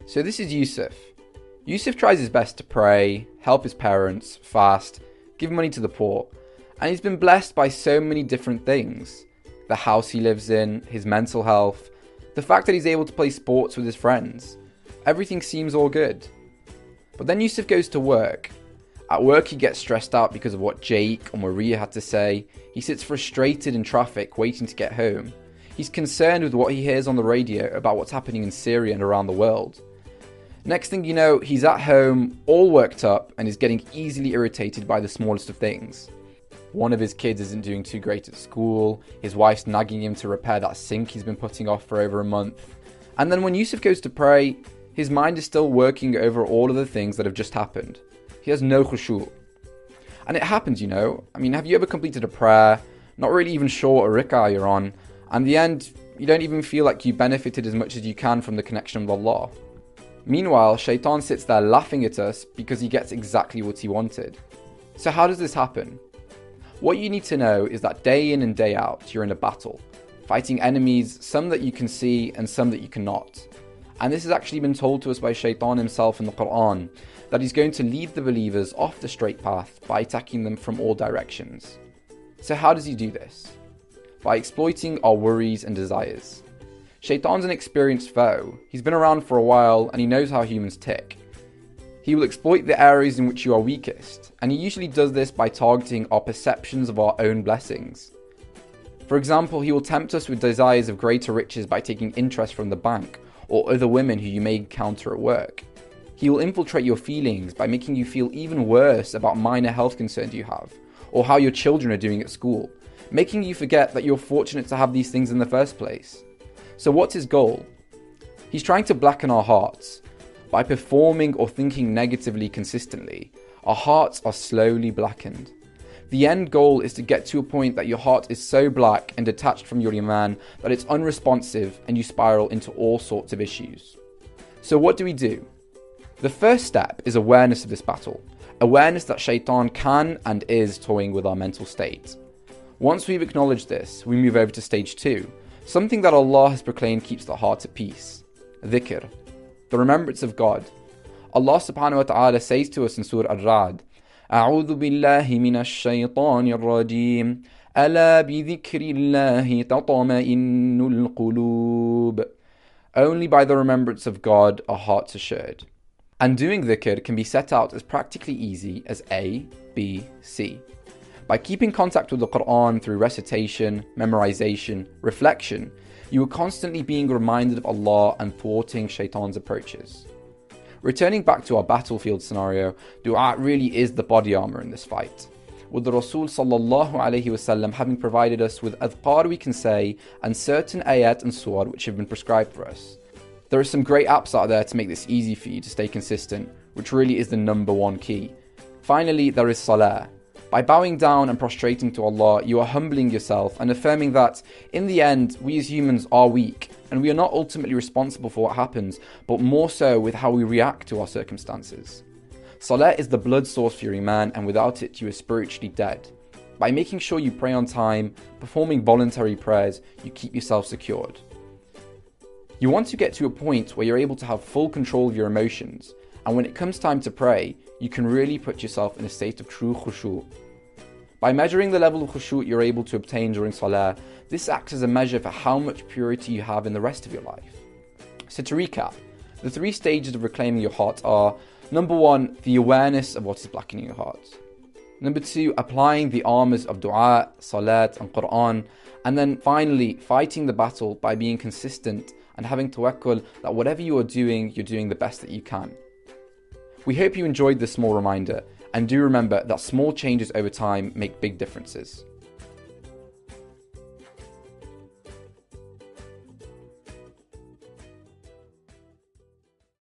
So this is Yusuf. Yusuf tries his best to pray, help his parents, fast, give money to the poor, and he's been blessed by so many different things. The house he lives in, his mental health, the fact that he's able to play sports with his friends. Everything seems all good. But then Yusuf goes to work. At work he gets stressed out because of what Jake or Maria had to say. He sits frustrated in traffic waiting to get home. He's concerned with what he hears on the radio about what's happening in Syria and around the world. Next thing you know, he's at home, all worked up, and is getting easily irritated by the smallest of things. One of his kids isn't doing too great at school, his wife's nagging him to repair that sink he's been putting off for over a month. And then when Yusuf goes to pray, his mind is still working over all of the things that have just happened. He has no khushu'. And it happens, have you ever completed a prayer, not really even sure what rak'ah you're on, and in the end, you don't even feel like you benefited as much as you can from the connection with Allah? Meanwhile, Shaitan sits there laughing at us because he gets exactly what he wanted. So how does this happen? What you need to know is that day in and day out, you're in a battle, fighting enemies, some that you can see and some that you cannot. And this has actually been told to us by Shaitan himself in the Qur'an, that he's going to lead the believers off the straight path by attacking them from all directions. So how does he do this? By exploiting our worries and desires. Shaitan's an experienced foe. He's been around for a while and he knows how humans tick. He will exploit the areas in which you are weakest, and he usually does this by targeting our perceptions of our own blessings. For example, he will tempt us with desires of greater riches by taking interest from the bank or other women who you may encounter at work. He will infiltrate your feelings by making you feel even worse about minor health concerns you have, or how your children are doing at school, making you forget that you're fortunate to have these things in the first place. So what's his goal? He's trying to blacken our hearts. By performing or thinking negatively consistently, our hearts are slowly blackened. The end goal is to get to a point that your heart is so black and detached from your iman that it's unresponsive and you spiral into all sorts of issues. So what do we do? The first step is awareness of this battle. Awareness that Shaitan can and is toying with our mental state. Once we've acknowledged this, we move over to stage 2. Something that Allah has proclaimed keeps the heart at peace. Dhikr, the remembrance of God. Allah subhanahu wa ta'ala says to us in Surah Ar-Ra'd, أعوذ بالله من الشيطان الرجيم ألا بذكر الله تطمئن القلوب. Only by the remembrance of God are hearts assured. And doing dhikr can be set out as practically easy as A, B, C. By keeping contact with the Qur'an through recitation, memorization, reflection, you are constantly being reminded of Allah and thwarting Shaitan's approaches. Returning back to our battlefield scenario, dua really is the body armor in this fight, with the Rasul sallallahu alaihi wasallam having provided us with adhkar we can say and certain ayat and surah which have been prescribed for us. There are some great apps out there to make this easy for you to stay consistent, which really is the number one key. Finally, there is salah. By bowing down and prostrating to Allah, you are humbling yourself and affirming that, in the end, we as humans are weak, and we are not ultimately responsible for what happens, but more so with how we react to our circumstances. Salah is the blood source for your iman, and without it, you are spiritually dead. By making sure you pray on time, performing voluntary prayers, you keep yourself secured. You want to get to a point where you're able to have full control of your emotions, and when it comes time to pray, you can really put yourself in a state of true khushu'. By measuring the level of khushu' you're able to obtain during salah, this acts as a measure for how much purity you have in the rest of your life. So to recap, the 3 stages of reclaiming your heart are: number 1, the awareness of what is blackening your heart. Number 2, applying the armors of dua, salat and Qur'an. And then finally, fighting the battle by being consistent and having tawakkul that whatever you are doing, you're doing the best that you can. We hope you enjoyed this small reminder, and do remember that small changes over time make big differences.